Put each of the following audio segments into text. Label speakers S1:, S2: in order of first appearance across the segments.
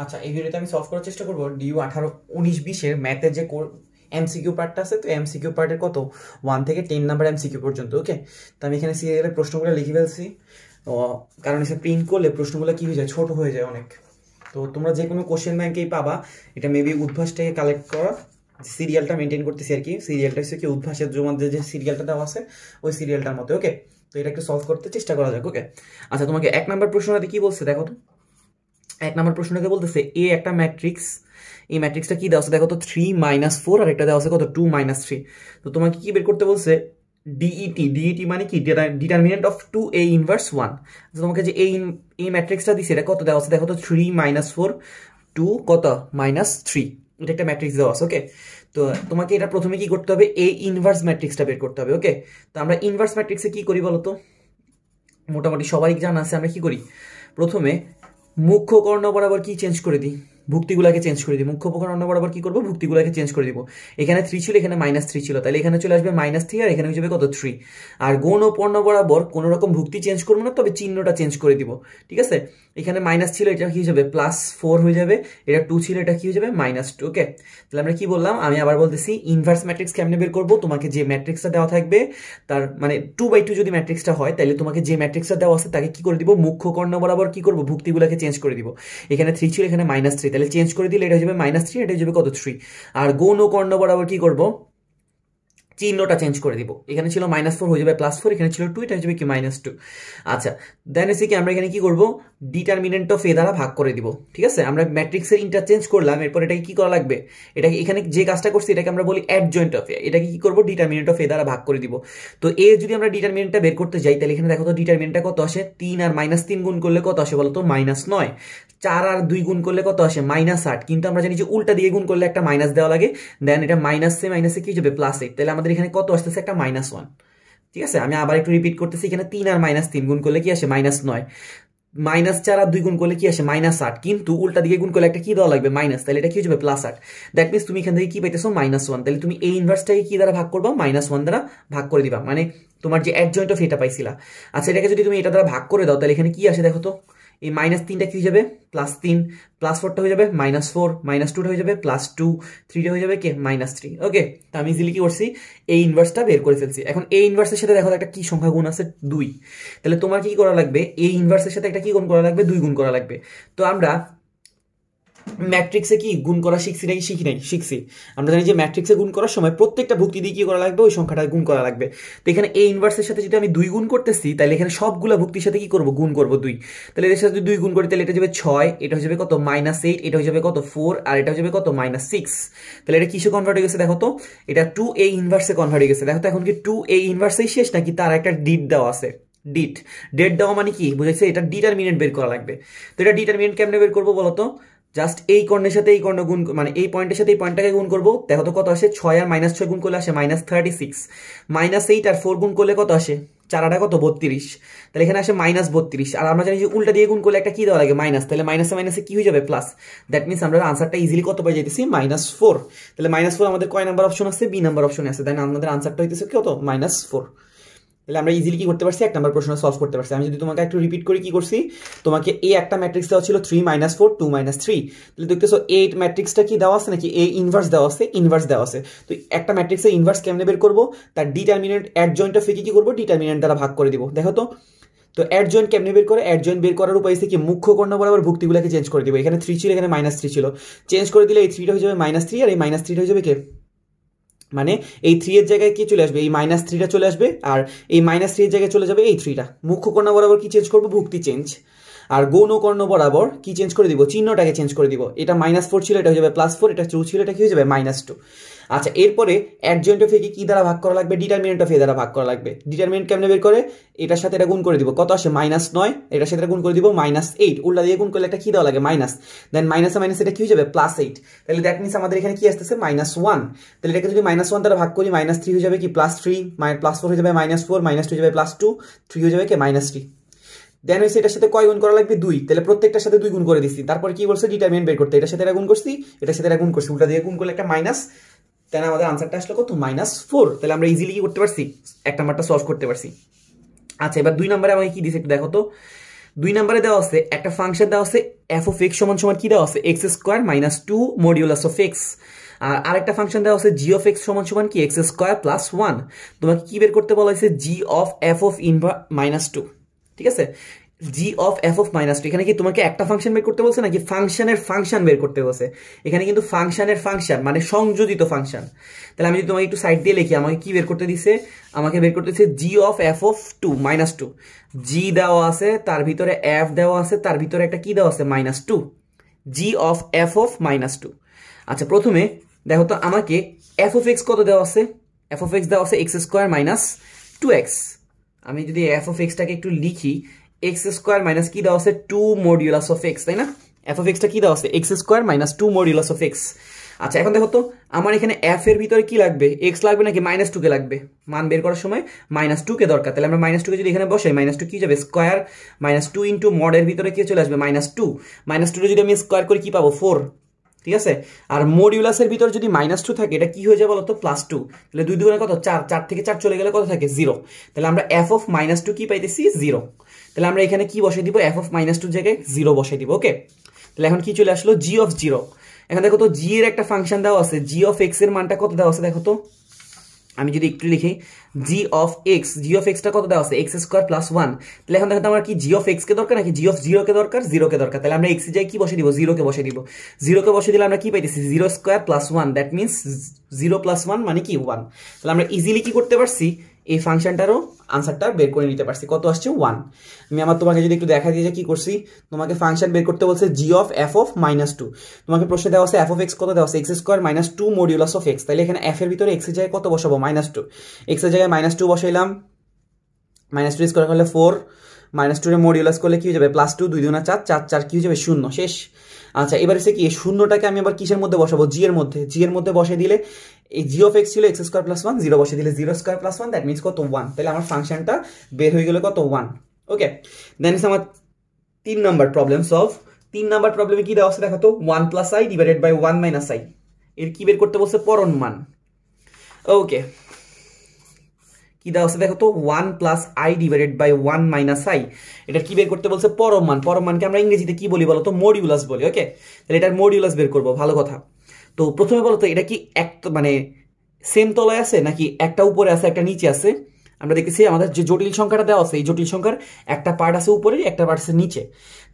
S1: আচ্ছা, এই ভিডিওতে আমি সলভ করার চেষ্টা করবো ডিউ 18, 19, 20-এর ম্যাথের যে এমসিকিউ পার্টটা আছে। তো এমসিকিউ পার্টের কত 1 থেকে 10 নাম্বার এমসিকিউ পর্যন্ত। ওকে, তো আমি এখানে সিরিয়ালের প্রশ্নগুলো লিখে ফেলছি। তো কারণ এসে প্রিন্ট করলে প্রশ্নগুলো কি হয়ে যায়, ছোট হয়ে যায় অনেক। তো তোমরা যে কোনো কোশ্চেন ব্যাংকেই পাবা। এটা মেবি উদ্ভাস থেকে কালেক্ট করা, সিরিয়ালটা মেনটেন করতেছি আর কি। সিরিয়ালটা হচ্ছে কি উদ্ভাসের জমাতে যে সিরিয়ালটা দেওয়া আছে ওই সিরিয়ালটার মতো। ওকে, তো এটা একটু সলভ করতে চেষ্টা করা যাক। ওকে, আচ্ছা তোমাকে 1 নাম্বার প্রশ্নটাতে কি বলছে দেখো তো। 1 নাম্বার প্রশ্নটাকে বলতেছে এ একটা ম্যাট্রিক্স, এই ম্যাট্রিক্সটা কি দেওয়া আছে দেখো তো 3 - 4, আর একটা দেওয়া আছে কত 2 - 3। তো তোমাকে কি বের করতে বলছে ডিইটি মানে কি ডিটারমিনেন্ট অফ 2A ইনভার্স 1। তোমাকে যে এই ম্যাট্রিক্সটা দিছে এটা কত দেওয়া আছে দেখো তো 3 - 4 2 কত -3। এটা একটা ম্যাট্রিক্স দেওয়া আছে। ওকে, তো তোমাকে এটা প্রথমে কি করতে হবে, এ ইনভার্স ম্যাট্রিক্সটা বের করতে হবে। ওকে, তো আমরা ইনভার্স ম্যাট্রিক্সে কি করি বলতো, মোটামুটি সবাই জানা আছে আমরা কি করি, প্রথমে মুখ্য কর্ণ বরাবর কি চেঞ্জ করে দিই, ভুক্তিগুলাকে চেঞ্জ করে দিই। মুখ্য কর্ণ বরাবর কি করবো, ভুক্তিগুলাকে চেঞ্জ করে দিব। এখানে 3 ছিল, এখানে -3 ছিল, তাহলে এখানে চলে আসবে -3, আর এখানে হয়ে যাবে কত 3। আর গৌণ ও পর্ণ বরাবর কোনো রকম ভুক্তি চেঞ্জ করবো না, তবে চিহ্নটা চেঞ্জ করে দিব। ঠিক আছে, এখানে মাইনাস ছিল, এটা কি হয়ে যাবে +4 হয়ে যাবে। এটা 2 ছিল, এটা কি হয়ে যাবে -2। ওকে, তাহলে আমরা কি বললাম, আমি আবার বলতেছি ইনভার্স ম্যাট্রিক্স কেমনে বের করবো। তোমাকে যে ম্যাট্রিক্সটা দেওয়া থাকবে তার মানে 2/2 যদি ম্যাট্রিক্সটা হয়, তাহলে তোমাকে যে ম্যাট্রিক্সটা দেওয়া আছে তাকে কি করে দিব, মুখ্য কর্ণ বরাবর কি করবো, ভুক্তিগুলোকে চেঞ্জ করে দিব। এখানে 3 ছিল, এখানে -3, তাহলে চেঞ্জ করে দিলে এটা হয়ে যাবে -3, এটা হয়ে যাবে কত 3। আর গৌণ কর্ণ বরাবর কি করব, চিহ্নটা চেঞ্জ করে দিব। এখানে ছিল -4 হয়ে যাবে +4, এখানে ছিল 2, এটা হয়ে যাবে কি -2। আচ্ছা, দেন এসে কি আমরা এখানে কি করব, ডিটারমিনেন্ট অফ এ দ্বারা ভাগ করে দিব। ঠিক আছে, আমরা ম্যাট্রিক্সের ইন্টারচেঞ্জ করলাম, এরপর এটাকে কি করা লাগবে, এটাকে এখানে যে কাজটা করছি এটাকে আমরা বলি অ্যাডজয়েন্ট অফ এ। এটাকে কি করব, ডিটারমিনেন্ট অফ এ দ্বারা ভাগ করে দিব। তো এ যদি আমরা ডিটারমিনেন্টটা বের করতে যাই, তাহলে এখানে দেখো তো ডিটারমিনেন্টটা কত আসে, 3 আর -3 গুণ করলে কত আসে বলো তো, -9। 4 আর 2 গুণ করলে কত আসে, -8। কিন্তু আমরা জানি যে উল্টা দিয়ে গুণ করলে একটা মাইনাস দেওয়া লাগে, দেন এটা মাইনাসে মাইনাসে কি যাবে +8। তাহলে আমাদের এখানে কত আসতেছে, একটা -1। ঠিক আছে, আমি আবার একটু রিপিট করতেছি, এখানে 3 আর -3 গুণ করলে কি আসে, -9। -4 আর 2 গুণ করলে কি আসে, -8। কিন্তু উল্টা দিকে গুণ করলে একটা কি দেওয়া লাগবে, মাইনাস, তাহলে এটা কি হয়ে যাবে +8। দ্যাট মিনস তুমি এখান থেকে কি পাইতেছো, -1। তাহলে তুমি এই ইনভার্সটাকে কি দ্বারা ভাগ করবা, -1 দ্বারা ভাগ করে দিবা, মানে তোমার যে অ্যাডজয়েন্ট অফ এটা পাইছিলা। আচ্ছা, এটাকে যদি তুমি এটা দ্বারা ভাগ করে দাও, তাহলে এখানে কি আসে দেখো তো, এই -3টা কি হয়ে যাবে, +3, +4টা হয়ে যাবে -4, -2টা হয়ে যাবে +2, 3টা হয়ে যাবে কি -3। ওকে, তো আমি ইজিলি কি করছি, এই ইনভার্সটা বের করে ফেলছি। এখন এই ইনভার্সের সাথে দেখো একটা কি সংখ্যা গুণ আছে, 2। তাহলে তোমার কি করা লাগবে, এই ইনভার্সের সাথে একটা কি গুণ করা লাগবে, 2 গুণ করা লাগবে। তো আমরা ম্যাট্রিক্সে কি গুণ করা শিখছি নাকি শিখি নাই, শিখছি। আমরা জানি যে ম্যাট্রিক্সে গুণ করার সময় প্রত্যেকটা ভুক্তি দিয়ে কি করা লাগবে, ওই সংখ্যাটা গুণ করা লাগবে। তো এখানে এই ইনভার্সের সাথে যদি আমি 2 গুণ করতেছি, তাহলে এখানে সবগুলা ভুক্তির সাথে কি করব, গুণ করব 2। তাহলে এর সাথে যদি 2 গুণ করি, তাহলে এটা যাবে 6, এটা হয়ে যাবে কত -8, এটা হয়ে যাবে কত 4, আর এটা হয়ে যাবে কত -6। তাহলে এটা কিসে কনভার্ট হয়ে গেছে দেখো তো, এটা 2A ইনভার্সে কনভার্ট হয়ে গেছে। দেখো তো এখন কি 2A ইনভার্সেই শেষ, নাকি তার একটা ডিট দেওয়া আছে, ডেট দেওয়া মানে কি বুঝেছে, এটা ডিটারমিনেন্ট বের করা লাগবে। তো এটা ডিটারমিনেন্ট কেমনে বের করবো বলতো, জাস্ট এই কর্ণের সাথে এই কর্ণ গুণ, মানে এই পয়েন্টের সাথে এই পয়েন্টটাকে গুণ করবো। দেখো তো কত আসে, 6 আর -6 গুণ করলে আসে -36, -8 আর 4 গুণ করলে কত আসে, 4 আর কত 32, তাহলে এখানে আসে -32। আর আমরা জানি যে উল্টা দিয়ে গুণ করলে একটা কি দেওয়া লাগে, মাইনাস, তাহলে মাইনাসে মাইনাসে কি হয়ে যাবে, প্লাস। দ্যাট মিনস আমরা আনসারটা ইজিলি কত পাই যেতেছি, -4। তাহলে -4 আমাদের কয় নাম্বার অপশন আছে, বি নাম্বার অপশনে আছে। তাই আমাদের আনসারটা হইতেছে কত, -4। তাহলে আমরা ইজিলি কি করতে পারছি, 1 নাম্বার প্রশ্ন সলভ করতে পারছি। আমি যদি তোমাকে একটু রিপিট করি, কি করছি, তোমাকে এই একটা ম্যাট্রিক্স দেওয়া ছিল 3 - 4 2 - 3। তাহলে দেখতেছো এই ম্যাট্রিক্সটা কি দেওয়া আছে, নাকি এই ইনভার্স দেওয়া আছে, ইনভার্স দেওয়া আছে। তো একটা ম্যাট্রিক্সের ইনভার্স কেমনে বের করবো, তার ডিটারমিনেন্ট অ্যাডজয়েন্ট অফ কি করবো, ডিটারমিনেন্ট দ্বারা ভাগ করে দিব। দেখো তো, তো অ্যাডজয়েন্ট কেমনে বের করে, অ্যাডজয়েন্ট বের করার উপায় হচ্ছে কি, মুখ্য কর্ণ বরাবর ভুক্তিগুলোকে চেঞ্জ করে দিব। এখানে 3 ছিল, এখানে -3 ছিল, চেঞ্জ করে দিলে এই 3টা হয়ে যাবে -3, আর এই -3টা হয়ে যাবে কে, মানে এই 3 এর জায়গায় কি চলে আসবে, এই -3টা চলে আসবে, আর এই -3 এর জায়গায় চলে যাবে এই 3টা। মুখ্য কর্ণ বরাবর কি চেঞ্জ করবো, ভুক্তি চেঞ্জ। আর গৌণ কর্ণ বরাবর কি চেঞ্জ করে দিব, চিহ্নটাকে চেঞ্জ করে দিব। এটা -4 ছিল, এটা হয়ে যাবে +4, এটা 2 ছিল, এটা কি হয়ে যাবে -2। আচ্ছা, এরপরে অ্যাডজয়েন্ট অফ এ কি দ্বারা ভাগ করা লাগবে, ডিটারমিনেন্ট অফ এ দ্বারা ভাগ করা লাগবে। ডিটারমিনেন্ট কেমনে বের করে, এটার সাথে এটা গুণ করে দিব, কত আসে -9, এটার সাথে গুণ করে দিব -8, উল্টা দিয়ে গুণ করলে একটা কি দেওয়া লাগে, মাইনাস, দেন মাইনাসে মাইনাস এটা কি হয়ে যাবে, +8। তাহলে দ্যাট মিনস আমাদের এখানে কি আসতেছে, -1। তাহলে এটাকে যদি -1 দ্বারা ভাগ করি, -3 হয়ে যাবে কি, +3, +4 হয়ে যাবে -4, -2 হয়ে যাবে +2, 3 হয়ে যাবে কি -3। দেন হয়েছে এটার সাথে কয় গুণ করা লাগবে, 2। তাহলে প্রত্যেকটার সাথে 2 গুণ করে দিচ্ছি। তারপরে কি বলছে, ডিটারমিনেন্ট বের করতে, এটার সাথে এটা গুণ করছি, এটার সাথে এটা গুণ করছি, উল্টা দিয়ে গুণ করলে একটা মাইনাস, তাহলে আমাদের আনসারটা আসলো কত, -4। তাহলে আমরা ইজিলি কি করতে পারছি, 1 নাম্বারটা সলভ করতে পারছি। আচ্ছা, এবার 2 নাম্বারে আমাকে কি দিছে একটু দেখো তো। 2 নম্বরে দেওয়া আছে একটা ফাংশন দেওয়া আছে f of x সমান সমান কি দেওয়া আছে x square minus 2 modulus of x, আর আরেকটা ফাংশন দেওয়া আছে g of x সমান সমান কি x স্কয়ার প্লাস 1। তোমাকে কি বের করতে বলা হয়েছে g of f of minus 2, ঠিক আছে, g of f of minus 2। এখানে কি তোমাকে একটা ফাংশন বের করতে বলছে নাকি ফাংশনের ফাংশন বের করতে বলছে? এখানে কিন্তু ফাংশনের ফাংশন মানে সংযোজিত ফাংশন। তাহলে আমি যদি তোমাকে একটু সাইড দিয়ে লিখি, আমাকে কি বের করতে দিছে, আমাকে বের করতে দিচ্ছে g of f of 2 minus 2, g দেওয়া আছে তার ভিতরে f দেওয়া আছে তার ভিতরে একটা কি দেওয়া আছে minus 2, g of f of minus 2। আচ্ছা প্রথমে দেখো তো আমাকে f of x কত দেওয়া আছে, f of x দেওয়া আছে x স্কয়ার মাইনাস 2x। আমি যদি f of x টাকে একটু লিখি, x স্কয়ার মাইনাস কি দেওয়া আছে 2 মডিউলাস অফ x, তাই না? f of x টা কি দেওয়া আছে x square minus 2 modulus of x। আচ্ছা এখন দেখো তো আমার এখানে f এর ভিতরে কি লাগবে, x লাগবে নাকি মাইনাস 2 কে লাগবে? মান বের করার সময় মাইনাস 2 কে দরকার, তাহলে আমরা মাইনাস 2 কে যদি এখানে বসাই মাইনাস 2 কি যাবে স্কয়ার মাইনাস 2 ইনটু মডের ভিতরে কি চলে আসবে মাইনাস 2, মাইনাস 2 যদি আমি স্কয়ার করি কি পাবো 4, ঠিক আছে। আর মডিউলাসের ভিতর যদি মাইনাস 2 থাকে এটা কি হয়ে যায় বলো তো প্লাস 2, তাহলে 2 দুগুণে কত 4, 4 থেকে 4 চলে গেলে কত থাকে 0, তাহলে আমরা f of মাইনাস 2 কি পাইতেছি 0। তাহলে আমরা এখানে কি বসাই দিব, f of মাইনাস 2 জায়গায় 0 বসাই দিব, ওকে। তাহলে এখন কি চলে আসলো g of 0। এখন দেখো তো g এর একটা ফাংশন দেওয়া আছে, g of x এর মানটা কত দেওয়া আছে দেখো তো, আমি যদি একটু লিখি g of x টা কত দেওয়া আছে x স্কয়ার প্লাস 1। তাহলে এখন দেখো আমার কি g of x কে দরকার নাকি g of 0 কে দরকার, 0 কে দরকার। তাহলে আমরা x এর জায়গায় কি বসে দিব 0 কে বসে দিব, 0 কে বসে দিলে আমরা কি পাইতেছি 0 square plus 1, that means 0 plus 1 মানে কি 1। তাহলে আমরা ইজিলি কি করতে পারছি এই ফাংশনটারও আনসারটা বের করে নিতে পারছি, কত আসছে 1। আমি আমার তোমাকে যদি একটু দেখা দিয়ে যে কি করছি, তোমাকে ফাংশন বের করতে বলছে g of f of minus 2, তোমাকে প্রশ্নে দেওয়া আছে f of x কত দেওয়া আছে x square minus 2 modulus of x। তাহলে এখানে f এর ভিতরে x এর জায়গায় কত বসাবো মাইনাস 2, x এর জায়গায় মাইনাস 2 বসাইলাম, মাইনাস 2 স্কয়ার করলে 4, মাইনাস 2 এর মডিউলাস করলে কি হয়ে যাবে প্লাস 2, 2 দুগুণা 4, 4 4 কি হয়ে যাবে 0, শেষ। আচ্ছা এবার এসে কি শূন্যটাকে আমি আবার কিসের মধ্যে বসাবো, g এর মধ্যে, g এর মধ্যে বসে দিলে এই g of x ছিল x স্কয়ার প্লাস 1, 0 বসে দিলে 0 স্কয়ার প্লাস 1, দ্যাট মিন্স কত 1। তাহলে আমার ফাংশনটা বের হয়ে গেল কত 1, ওকে। দেন ইস আমার 3 নাম্বার প্রবলেম সলভ। 3 নাম্বার প্রবলেমে কি দেওয়া আছে দেখো তো 1 plus i divided by 1 minus i, এর কি বের করতে বলছে পরন মান, ওকে। কি দেওয়া আছে দেখো তো 1 plus i divided by 1 minus i, এটা কি বের করতে বলছে পরম মান। পরম মানকে আমরা ইংরেজিতে কি বলি বলো তো মডিউলাস বলি, ওকে। তাহলে এটার মডিউলাস বের করব, ভালো কথা। তো প্রথমে বলো তো এটা কি এক মানে সেম তলায় আছে নাকি একটা উপরে আছে একটা নিচে আছে? আমরা দেখেছি আমাদের যে জটিল সংখ্যাটা দেওয়া আছে এই জটিল সংখ্যার একটা পার্ট আছে উপরে একটা পার্ট আছে নিচে,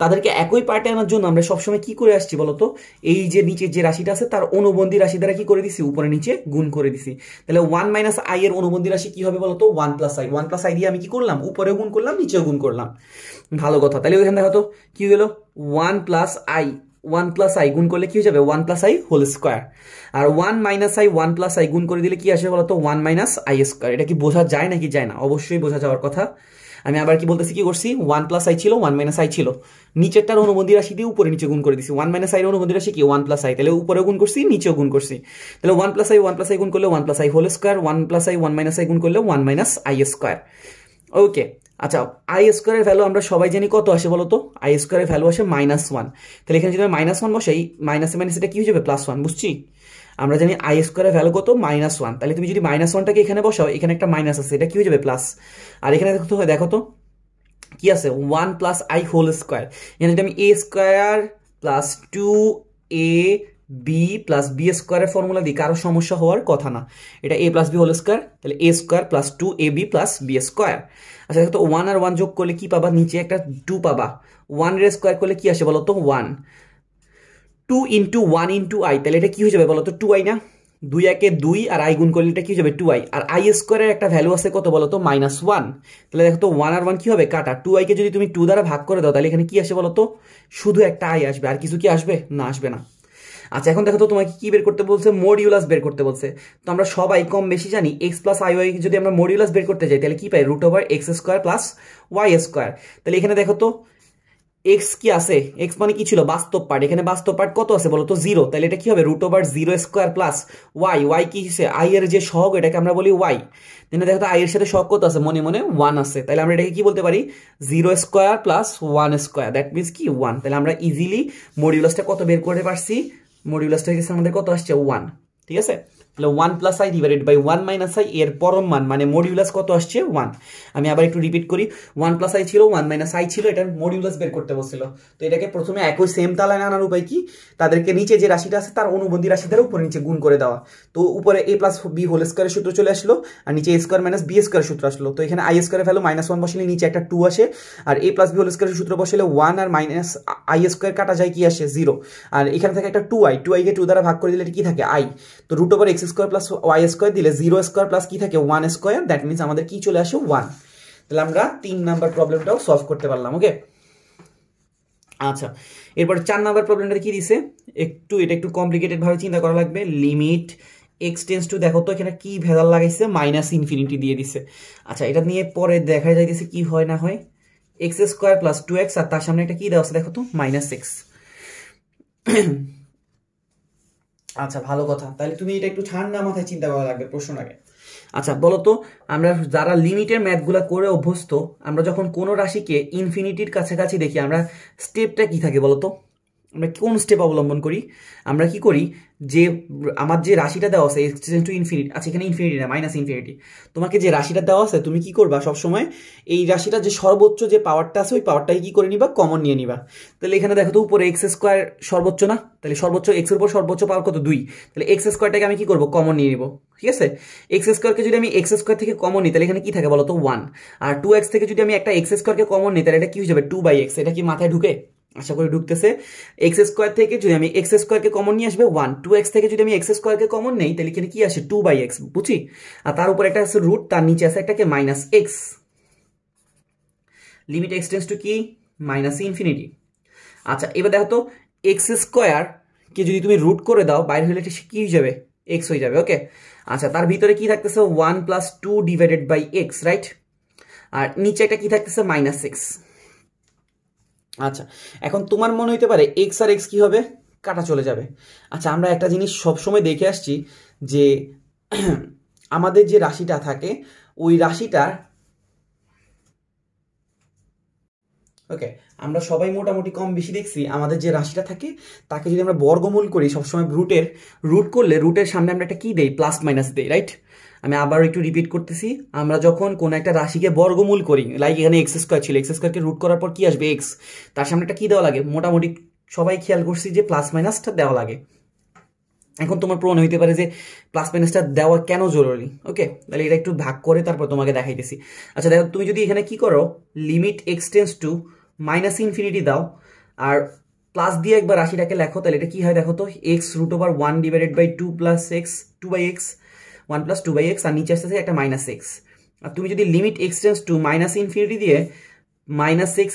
S1: তাদেরকে একই পার্টে আনার জন্য আমরা সবসময় কি করে আসছি বলতো, এই যে নিচে যে রাশিটা আছে তার অনুবন্ধী রাশি দ্বারা কি করে দিছি উপরে নিচে গুণ করে দিছি। তাহলে 1 মাইনাস i এর অনুবন্ধী রাশি কি হবে বলতো 1 প্লাস i, 1 প্লাস i দিয়ে আমি কি করলাম উপরেও গুণ করলাম নিচেও গুণ করলাম, ভালো কথা। তাহলে ওইখানে দেখো তো কি হলো 1 প্লাস i গুণ করলে কি হয়ে যাবে 1 প্লাস i হোল স্কয়ার, আর 1 মাইনাস i 1 প্লাস i গুণ করে দিলে কি আসবে বলতো 1 মাইনাস i স্কয়ার। এটা কি বোঝা যায় নাকি যায় না? অবশ্যই বোঝা যাওয়ার কথা। আমি আবার কি বলতেছি, কি করছি 1 প্লাস i ছিল 1 মাইনাস i ছিল, নিচেরটার অনুবন্ধী রাশি দিয়ে উপরে নিচে গুণ করে দিছি। 1 মাইনাস i এর অনুবন্ধী রাশি কি 1 প্লাস i, তাহলে উপরেও গুণ করছি নিচেও গুণ করছি। তাহলে 1 প্লাস i গুণ করলে 1 plus i whole square, 1 plus i 1 minus i গুণ করলে 1 মাইনাস i স্কয়ার, ওকে। আচ্ছা i স্কয়ারের ভ্যালু আমরা সবাই জানি কত আসে বলতো, i স্কয়ারের ভ্যালু আসে -1। তাহলে এখানে যদি মাইনাস 1 বসাই মাইনাসে মাইনাস এটা কি হয়ে যাবে +1, বুঝছি? আমরা জানি i স্কয়ারের ভ্যালু কত -1, তাহলে তুমি যদি -1টাকে এখানে বসাও এখানে একটা মাইনাস আছে এটা কি হয়ে যাবে প্লাস, আর এখানে দেখো তো কি আছে 1 প্লাস i হোল স্কয়ার। এখানে যদি আমি a square plus 2ab plus b স্কয়ারের ফর্মুলা দিই কারো সমস্যা হওয়ার কথা না, এটা a plus b whole square, তাহলে a square plus 2ab plus b square. আচ্ছা দেখো তো 1 আর 1 যোগ করলে কি পাবা, নিচে একটা 2 পাবা, 1 এর স্কয়ার করলে কি আসে বলো তো 1, 2 ইন্টু 1 ইন্টু i, তাহলে এটা কি হয়ে যাবে বলো তো 2i না, 2 একে 2 আর i গুণ করলে এটা কি হয়ে যাবে 2i, আর i স্কয়ারের একটা ভ্যালু আছে কত বলো তো -1। তাহলে দেখো তো 1 আর 1 কি হবে কাটা, 2i কে যদি তুমি 2 দ্বারা ভাগ করে দাও তাহলে এখানে কি আসে বলো তো শুধু একটা i আসবে, আর কিছু কি আসবে না, আসবে না। আচ্ছা এখন দেখো তো তোমাকে কি বের করতে বলছে, মডিউলাস বের করতে বলছে। তো আমরা সবাই কম বেশি জানি x প্লাস i y যদি আমরা মডিউলাস বের করতে যাই তাহলে কি পাই √x square plus y square. তাহলে এখানে দেখো তো x কি আছে, x মানে কি ছিল বাস্তব পার্ট, এখানে বাস্তব পার্ট কত আছে বলো তো 0, তাহলে এটা কি হবে √0 স্কয়ার প্লাস y কি হিসে i এর যে সহগ এটাকে আমরা বলি y। তাহলে দেখো তো i এর সাথে সহগ কত আছে, মনে মনে 1 আছে, তাহলে আমরা এটাকে কি বলতে পারি 0 square plus 1 square, that means কি 1। তাহলে আমরা ইজিলি মডিউলাসটা কত বের করতে পারছি, মডিউলাসটা হচ্ছে আমাদের কত আসছে 1, ঠিক আছে। তাহলে 1 plus i divided by 1 minus i এর পরম মান মানে মডিউলাস কত আসছে 1। আমি আবার একটু রিপিট করি, 1 প্লাস আই ছিল, 1 মাইনাস আই ছিল, এটার মডিউলাস বের করতে বলছিল। তো এটাকে প্রথমে একই সেম তালায় আনার উপায় কি, তাদেরকে নিচে যে রাশিটা আছে তার অনুবন্ধী রাশি দ্বারা উপরে নিচে গুণ করে দেওয়া। তো উপরে a প্লাস বি হোল স্কোয়ারের সূত্র চলে আসলো, আর নিচে a স্কোয়ার মাইনাস বি স্কোয়ারের সূত্র আসলো। তো এখানে আই স্কোয়ারের ভ্যালু -1 বসালে নিচে একটা 2 আসে, আর a প্লাস বি হোল স্কোয়ারের সূত্র বসালে 1 আর মাইনাস আই স্কোয়ার কাটা যায় কি আসে 0, আর এখানে থাকে একটা 2i কে 2 দ্বারা ভাগ করে দিলে কি থাকে i। তো root over x square plus y square দিলে 0 স্কোয়ার প্লাস কি থাকে 1 স্কোয়ার, দ্যাট মিনস আমাদের কি চলে আসে 1। তাহলে আমরা 3 নাম্বার প্রবলেমটাও সলভ করতে পারলাম। ওকে, আচ্ছা এরপরে 4 নাম্বার প্রবলেমটা কি দিছে, এটা একটু কমপ্লিকেটেড ভাবে চিন্তা করা লাগবে। লিমিট এক্স টেন্স টু, দেখো তো এখানে কি ভেজাল লাগাইছে, মাইনাস ইনফিনিটি দিয়ে দিছে। আচ্ছা এটা নিয়ে পরে দেখা যাইতেছে কি হয় না হয়, এক্স স্কোয়ার প্লাস 2x আর তার সামনে একটা কি দেওয়া আছে দেখো তো -x। আচ্ছা ভালো কথা, তাহলে তুমি এটা একটু ঠান্ডা মাথায় চিন্তা করা লাগবে প্রশ্নটাকে। আচ্ছা বলো তো, আমরা যারা লিমিটের ম্যাথগুলো করে অভ্যস্ত, আমরা যখন কোনো রাশিকে ইনফিনিটির কাছাকাছি দেখি আমরা স্টেপটা কি থাকে বলো তো, আমরা কোন স্টেপ অবলম্বন করি? আমরা কি করি, যে আমার যে রাশিটা দেওয়া আছে এক্স টেন্ডস টু ইনফিনিটি, আচ্ছা এখানে ইনফিনিটি না মাইনাস ইনফিনিটি, তোমাকে যে রাশিটা দেওয়া আছে তুমি কি করবা সবসময়, এই রাশিটা যে সর্বোচ্চ যে পাওয়ারটা আছে ওই পাওয়ারটাকে কি করে নিবা, কমন নিয়ে নিবা। তাহলে এখানে দেখো তো উপরে এক্স স্কোয়ার সর্বোচ্চ না, তাহলে সর্বোচ্চ এক্স এর উপর সর্বোচ্চ পাওয়ার কত 2, তাহলে এক্স স্কোয়ারটাকে আমি কি করবো, কমন নিয়ে নিব। ঠিক আছে, এক্স স্কোয়ারকে যদি আমি এক্স স্কোয়ার থেকে কমন নিই তাহলে এখানে কি থাকে বলো তো 1, আর 2x থেকে যদি আমি একটা এক্স স্কোয়ারকে কমন নিই তাহলে এটা কি হয়ে যাবে 2/x। এটা কি মাথায় ঢুকে? আশা করি ঢুকতেছে। এক্স স্কোয়ার থেকে যদি আমি এক্স স্কোয়ারকে কমন নিয়ে আসবে 1, 2x থেকে যদি আমি এক্স স্কোয়ারকে কমন নেই তাহলে এখানে কি আসে 2/x, বুঝি? আর তার উপর একটা আছে রুট, তার নিচে আছে একটাকে -x। Limit x tends two কি, মাইনাস ইনফিনিটি। আচ্ছা এবার দেখো তো, এক্স স্কোয়ার কে যদি তুমি রুট করে দাও বাইরে হলে কি হয়ে যাবে, x হয়ে যাবে। ওকে, আচ্ছা তার ভিতরে কি থাকতেছে 1 plus 2 divided by x, right? আর নিচে একটা কি থাকতেছে -x। আচ্ছা এখন তোমার মনে হইতে পারে x আর x কি হবে, কাটা চলে যাবে। আচ্ছা আমরা একটা জিনিস সবসময় দেখে আসছি যে আমাদের যে রাশিটা থাকে ওই রাশিটার, ওকে আমরা সবাই মোটামুটি কম বেশি দেখছি আমাদের যে রাশিটা থাকে তাকে যদি আমরা বর্গমূল করি সবসময় রুট করলে রুটের সামনে আমরা একটা কি দেই, প্লাস মাইনাস দেই, রাইট? আমি আবার একটু রিপিট করতেছি, আমরা যখন কোন একটা রাশিকে বর্গমূল করি, লাইক এখানে এক্স স্কোয়ার ছিল, এক্স স্কোয়ারকে রুট করার পর কি আসবে x, তার সামনে একটা কি দেওয়া লাগে, মোটামুটি সবাই খেয়াল করছি যে প্লাস মাইনাসটা দেওয়া লাগে। এখন তোমার প্রশ্ন হইতে পারে যে প্লাস মাইনাসটা দেওয়া কেন জরুরি। ওকে, তাহলে এটা একটু ভাগ করে তারপর তোমাকে দেখাইতেছি। আচ্ছা দেখো, তুমি যদি এখানে কি করো, limit x tends to minus infinity দাও আর প্লাস দিয়ে একবার রাশিটাকে লেখো, তাহলে এটা কি হয় দেখো তো, x root over 1 divided by 2 plus x 2/x, 1 plus 2/x, আর নিচে আসতেছে একটা -x। আর তুমি যদি limit x tends to minus infinity দিয়ে -x,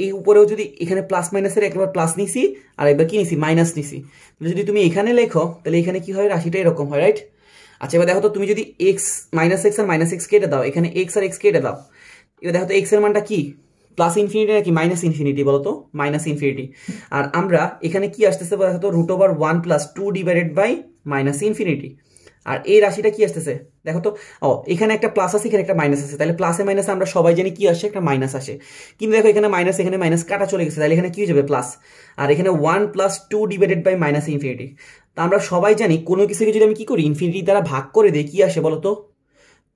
S1: এই উপরেও যদি এখানে প্লাস মাইনাসের একবার প্লাস নিছি আর একবার কি নিছি, মাইনাস নিছি, তাহলে যদি তুমি এখানে লেখো তাহলে এখানে কি হয়, রাশিটা এরকম হয়, রাইট? আচ্ছা এবার দেখো তো, তুমি যদি x আর -x কেটে দাও, এখানে x আর x কেটে দাও, এবার দেখো তো x এর মানটা কি, প্লাস ইনফিনিটি নাকি মাইনাস ইনফিনিটি বলো তো, মাইনাস ইনফিনিটি। আর আমরা এখানে কি আসতেছে দেখো তো, root over 1 plus 2 divided by minus infinity. আর এই রাশিটা কি আসতেছে দেখো তো, এখানে একটা প্লাস আছে, এখানে একটা মাইনাস আছে, তাহলে প্লাসে মাইনাসে আমরা সবাই জানি কি আসে, একটা মাইনাস আসে। কিন্তু দেখো এখানে মাইনাস কাটা চলে গেছে, তাহলে এখানে কি হয়ে যাবে প্লাস, আর এখানে 1 plus 2 divided by minus infinity. তা আমরা সবাই জানি কোনো কিছুকে যদি আমি কি করি, ইনফিনিটি দ্বারা ভাগ করে দিই, কি আসে বলো তো,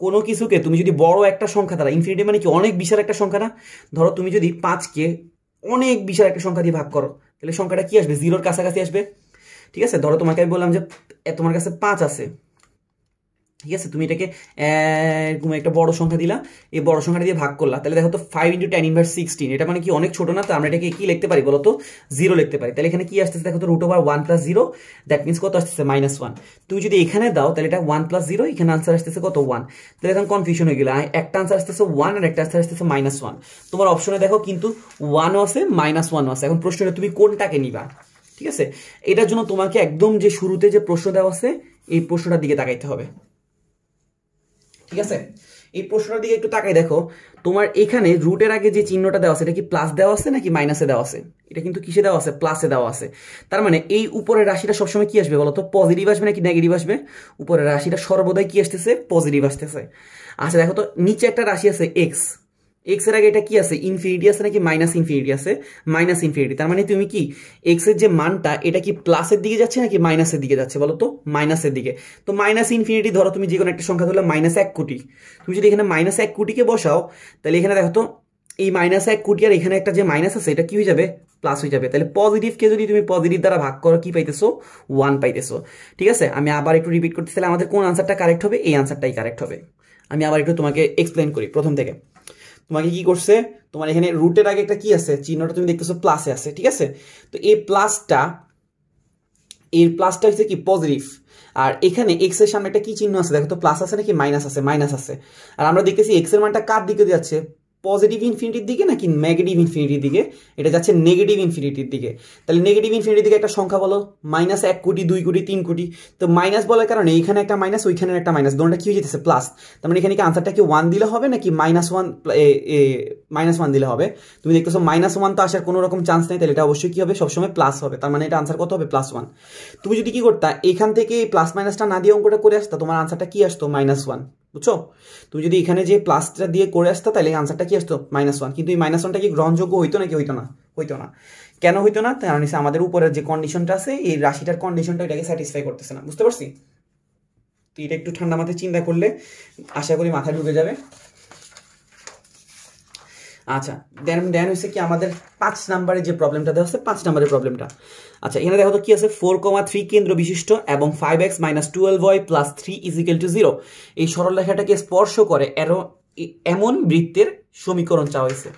S1: কোনো কিছুকে তুমি যদি বড় একটা সংখ্যা দ্বারা, ইনফিনিটি মানে কি অনেক বিশাল একটা সংখ্যা না, ধরো তুমি যদি 5কে অনেক বিশাল একটা সংখ্যা দিয়ে ভাগ করো তাহলে সংখ্যাটা কি আসবে, 0-র কাছাকাছি আসবে। ঠিক আছে, ধরো তোমাকে আমি বললাম যে তোমার কাছে 5 আছে, ঠিক আছে, তুমি এটাকে এরকম একটা বড় সংখ্যা দিলা, এই বড় সংখ্যাটা দিয়ে ভাগ করলা, তাহলে দেখো তো 5 × 10⁻16, এটা মানে কি অনেক ছোট না, তো আমরা এটাকে কি লিখতে পারি বলো তো, 0 লিখতে পারি। তাহলে এখানে কি আসতেছে দেখো তো, root over 1 plus 0, that means কত আসতেছে -1। তুমি যদি এখানে দাও তাহলে এটা 1 প্লাস 0, এখানে আনসার আসতেছে কত 1। তাহলে এখন কনফিউশন হয়ে গেল, একটা আনসার আসতেছে 1 আর একটা আনসার আসতেছে -1। তোমার অপশনে দেখো কিন্তু 1ও আছে -1ও আছে। এখন প্রশ্নটা তুমি কোনটাকে নিবা, ঠিক আছে? এটার জন্য তোমাকে একদম যে শুরুতে যে প্রশ্ন দেওয়া আছে এই প্রশ্নটার দিকে তাকাইতে হবে, ঠিক আছে? এই প্রশ্নটার দিকে একটু তাকাই দেখো, তোমার এখানে রুটের আগে যে চিহ্নটা দেওয়া আছে এটা কি প্লাস দেওয়া আছে নাকি মাইনাসে দেওয়া আছে? এটা কিন্তু কিসে দেওয়া আছে, প্লাসে দেওয়া আছে। তার মানে এই উপরের রাশিটা সবসময় কি আসবে বলতো, পজিটিভ আসবে নাকি নেগেটিভ আসবে? উপরের রাশিটা সর্বদাই কি আসতেছে, পজিটিভ আসতেছে। আচ্ছা দেখো তো, নিচে একটা রাশি আছে এক্স, এক্স এর আগে এটা কি আছে, ইনফিনিটি আছে নাকি মাইনাস ইনফিনিটি আছে, মাইনাস ইনফিনিটি। তার মানে তুমি কি এক্স এর যে মানটা এটা কি প্লাসের দিকে যাচ্ছে নাকি মাইনাসের দিকে যাচ্ছে বলো তো, মাইনাসের দিকে। তো মাইনাস ইনফিনিটি ধরো তুমি যে কোনো একটা সংখ্যা ধরলে -1 কোটি, তুমি যদি এখানে -1 কোটিকে বসাও তাহলে এখানে দেখো তো এই -1 কোটি আর এখানে একটা যে মাইনাস আছে এটা কি হয়ে যাবে, প্লাস হয়ে যাবে। তাহলে পজিটিভকে যদি তুমি পজিটিভ দ্বারা ভাগ করো কি পাইতেছো, 1 পাইতেছো। ঠিক আছে, আমি আবার একটু রিপিট করতে, তাহলে আমাদের কোন আনসারটা কারেক্ট হবে, এই আনসারটাই কারেক্ট হবে। আমি আবার একটু তোমাকে এক্সপ্লেন করি প্রথম থেকে। তোমাকে কি করছে, তোমার এখানে রুটের আগে একটা কি আছে, চিহ্নটা তুমি দেখতেছো প্লাসে আছে, ঠিক আছে। তো এই প্লাসটা, এর প্লাসটা হচ্ছে কি পজিটিভ, আর এখানে এক্স এর সামনে একটা কি চিহ্ন আছে দেখো তো, প্লাস আছে নাকি মাইনাস আছে, মাইনাস আছে। আর আমরা দেখতেছি এক্স এর মানটা কার দিকে যাচ্ছে, পজিটিভ ইনফিনিটির দিকে নাকি নেগেটিভ ইনফিনিটির দিকে, এটা যাচ্ছে নেগেটিভ ইনফিনিটির দিকে। তাহলে নেগেটিভ ইনফিনিটির দিকে একটা সংখ্যা বলো, -1 কোটি, 2 কোটি, 3 কোটি। তো মাইনাস বলার কারণে এইখানে একটা মাইনাস, ওইখানে একটা মাইনাস, দুটোটা কি হয়ে যেতেছে প্লাস। তার মানে এখানে কি আনসারটা কি 1 দিলে হবে নাকি -1 দিলে হবে। তুমি দেখতেছো -1 তো আসার কোনো রকম চান্স নেই, তাহলে এটা অবশ্যই কি হবে, সবসময় প্লাস হবে। তার মানে এটা আনসার কত হবে, +1। তুমি যদি কি করতা, এখান থেকে প্লাস মাইনাসটা না দিয়ে অঙ্কটা করে আসতা, তোমার আনসারটা কি আসতো, -1, বুঝছো। তুমি যদি এখানে যে প্লাসটা দিয়ে করে আসতো তাহলে আনসারটা কি আসতো, -1। কিন্তু এই -1টা কি গ্রহণযোগ্য হইতো নাকি হইতো না, হইতো না। কেন হইতো না, কারণ আমাদের উপরের যে কন্ডিশনটা আছে এই রাশিটার কন্ডিশনটা এটাকে স্যাটিসফাই করতেছে না, বুঝতে পারছি। তো এটা একটু ঠান্ডা মাথায় চিন্তা করলে আশা করি মাথায় ঢুকে যাবে। আচ্ছা, দেন হচ্ছে কি আমাদের 5 নম্বরের যে প্রবলেমটা দেওয়া আছে, 5 নম্বরের প্রবলেমটা। আচ্ছা, এখানে দেখো তো কি আছে, 4,3 কেন্দ্র বিশিষ্ট এবং 5x - 12y + 3 = 0 এই সরলরেখাটাকে স্পর্শ করে এমন বৃত্তের সমীকরণ চাওয়া হয়েছে।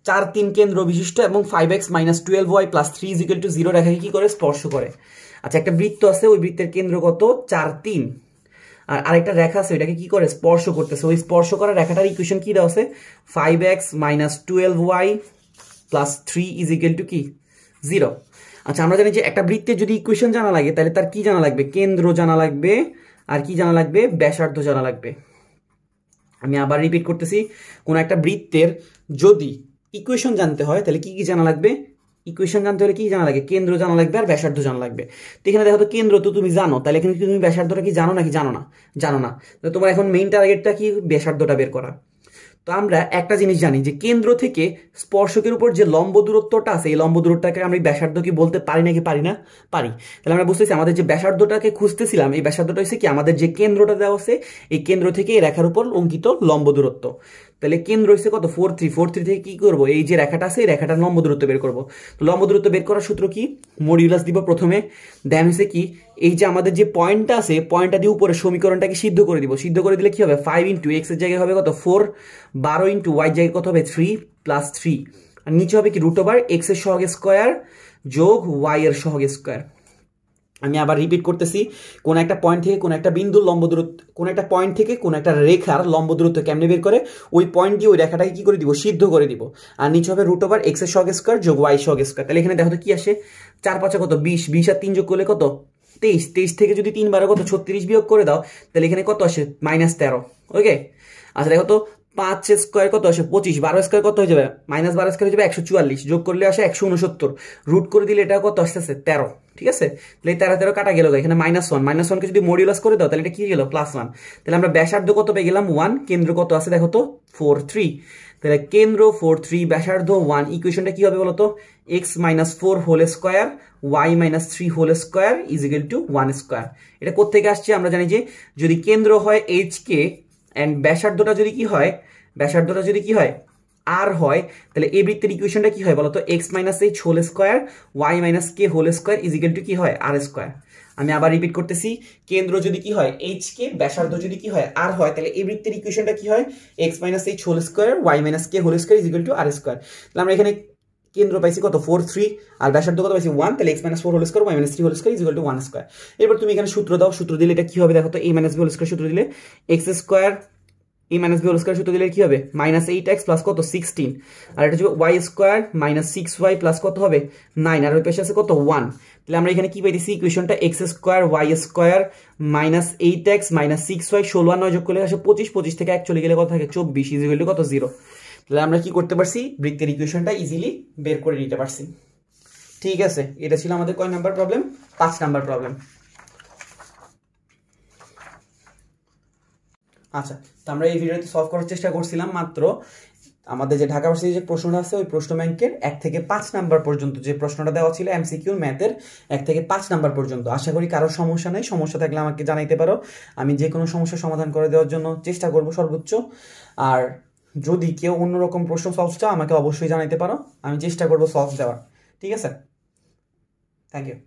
S1: 4, 3 কেন্দ্র বিশিষ্ট এবং 5x - 12y + 3 = 0 রেখাকে কি করে, স্পর্শ করে। আচ্ছা, একটা বৃত্ত আছে, ওই বৃত্তের কেন্দ্র কত, 4, 3, আর আরেকটা রেখা আছে ওইটাকে কি করে, স্পর্শ করতেছে। ওই স্পর্শ করা রেখাটার ইকুয়েশন কি দেওয়া আছে, 5x - 12y + 3 = কি, 0। আচ্ছা, আমরা জানি যে একটা বৃত্তের যদি ইকুয়েশন জানা লাগে তাহলে তার কি জানা লাগবে, কেন্দ্র জানা লাগবে, আর কি জানা লাগবে, ব্যাসার্ধ জানা লাগবে। আমি আবার রিপিট করতেছি, কোন একটা বৃত্তের যদি ইকুয়েশন জানতে হয় তাহলে কি কি জানা লাগবে, ইকুয়েশন জানতে হলে কি জানা লাগে, কেন্দ্র জানা লাগবে আর ব্যাসার্ধ জানা লাগবে। তো এখানে দেখো তো কেন্দ্র তো তুমি জানো, তাহলে এখানে তুমি ব্যাসার্ধটা কি জানো নাকি জানো না, জানো না। তো তোমার এখন মেইন টার্গেটটা কি, ব্যাসার্ধটা বের করা। তো আমরা একটা জিনিস জানি যে কেন্দ্র থেকে স্পর্শকের উপর যে লম্ব দূরত্বটা আছে, এই লম্ব দূরত্বটাকে আমরা ব্যাসার্ধ কি বলতে পারি নাকি পারি না, পারি। তাহলে আমরা বুঝতেছি আমাদের যে ব্যাসার্ধটাকে খুঁজতেছিলাম, এই ব্যাসার্ধটা হচ্ছে কি আমাদের যে কেন্দ্রটা দেওয়া আছে এই কেন্দ্র থেকে এই রেখার উপর অঙ্কিত লম্ব দূরত্ব। তাহলে কেন্দ্র হচ্ছে কত, 4,3 থেকে কি করব, এই যে রেখাটা আছে এই রেখাটার লম্ব দূরত্ব বের করব। তো লম্ব দূরত্ব বের করার সূত্র কি, মডিউলাস দিব প্রথমে, দেন হচ্ছে কি এই যে আমাদের যে পয়েন্টটা আছে পয়েন্টটা দিয়ে উপরে সমীকরণটাকে সিদ্ধ করে দিব। সিদ্ধ করে দিলে কি হবে, 5 × x এর জায়গায় হবে কত, 4, 12 × y জায়গায় কত হবে, 3 + 3, আর নিচে হবে কি √x এর সহগ স্কয়ার যোগ y এর সহগ স্কয়ার। আমি আবার রিপিট করতেছি, কোন একটা পয়েন্ট থেকে কোন একটা বিন্দুর লম্ব দূরত্ব, কোন একটা পয়েন্ট থেকে কোন একটা রেখার লম্ব দূরত্ব কেমনে বের করে, ওই পয়েন্ট দিয়ে ওই রেখাটাকে কি করে দিব, সিদ্ধ করে দিব। আর নিচে হবে √x এর সহগ স্কয়ার যোগ y সহগ স্কয়ার। তাহলে এখানে দেখো তো কি আসে, 4 5 কত, 20, 20 আর 3 যোগ করলে কত, 23, 23 থেকে যদি 3 বারে কত 36 বিয়োগ করে দাও তাহলে এখানে কত আসে, -13। ওকে, আচ্ছা দেখো তো 5 স্কয়ার কত আসে, 25, 12 স্কয়ার কত হয়ে যাবে, -12 স্কয়ার হয়ে যাবে 144, যোগ করলে আসে 169, রুট করে দিলে এটা কত আসতেছে, 13। ঠিক আছে, তাহলে 13 13 কাটা গেল, এখানে -1 কে যদি মডিউলাস করে দাও তাহলে এটা কি গেল, +1। তাহলে আমরা ব্যাসার্ধ কত পেয়ে গেলাম, 1, কেন্দ্র কত আছে দেখো তো, 4, 3। তাহলে কেন্দ্র 4, 3, ব্যাসার্ধ 1, ইকুয়েশনটা কি হবে বলতো, x - 4 whole square y - 3 whole square = 1 square. এটা কোত্থেকে আসছে, আমরা জানি যে যদি কেন্দ্র হয় hk এন্ড ব্যাসার্ধটা যদি কি হয়, ব্যাসার্ধটা যদি কি হয়, আর হয়, তাহলে এই বৃত্তের ইকুয়েশনটা কি হয় বলতো, x - h whole square y - k whole square = কি হয়, r স্কয়ার। আমি আবার রিপিট করতেছি, কেন্দ্র যদি কি হয় hk, ব্যাসার্ধ যদি কি হয় r হয়, তাহলে এই বৃত্তের ইকুয়েশনটা কি হয়, x - h whole square y - k whole square = r square. তাহলে আমরা এখানে কেন্দ্র পাইছি কত, 4, 3, আর ব্যাসার্ধ কত পাইছি 1, তাহলে x - 4 whole square y - 3 whole square = 1 square. এরপর তুমি এখানে সূত্র দাও, সূত্র দিলে এটা কি হবে দেখো তো, a - b হোল স্কয়ার সূত্র দিলে x square a - b whole square সূত্র দিলে কি হবে, -8x প্লাস কত, 16, আর এটা হচ্ছে y স্কয়ার -6y প্লাস কত হবে, 9, আর ওই পাশে আছে কত, 1। তাহলে আমরা এখানে কি পাইতেছি, ইকুয়েশনটা x square y square -8x -6y 16 আর 9 যোগ করলে আসে 25, 25 থেকে 1 চলে গেলে কত থাকে, 24 = কত, 0। তাহলে আমরা কি করতে পারছি, বৃত্তের ইকুয়েশনটা ইজিলি বের করে নিতে পারছি। ঠিক আছে, এটা ছিল আমাদের কয় নাম্বার প্রবলেম, 5 নাম্বার প্রবলেম। আচ্ছা, তো আমরা এই ভিডিওতে সলভ করার চেষ্টা করছিলাম মাত্র আমাদের যে ঢাকা ভার্সিটির যে প্রশ্নটা আছে ওই প্রশ্ন ব্যাংকের 1 থেকে 5 নাম্বার পর্যন্ত যে প্রশ্নটা দেওয়া ছিল এমসিকিউ ম্যাথের 1 থেকে 5 নাম্বার পর্যন্ত। আশা করি কারোর সমস্যা নেই, সমস্যা থাকলে আমাকে জানাইতে পারো, আমি যে কোনো সমস্যার সমাধান করে দেওয়ার জন্য চেষ্টা করব সর্বোচ্চ। আর যদি কেউ অন্যরকম প্রশ্ন সলভ চাও আমাকে অবশ্যই জানাইতে পারো, আমি চেষ্টা করব সলভ দেওয়ার। ঠিক আছে, থ্যাংক ইউ।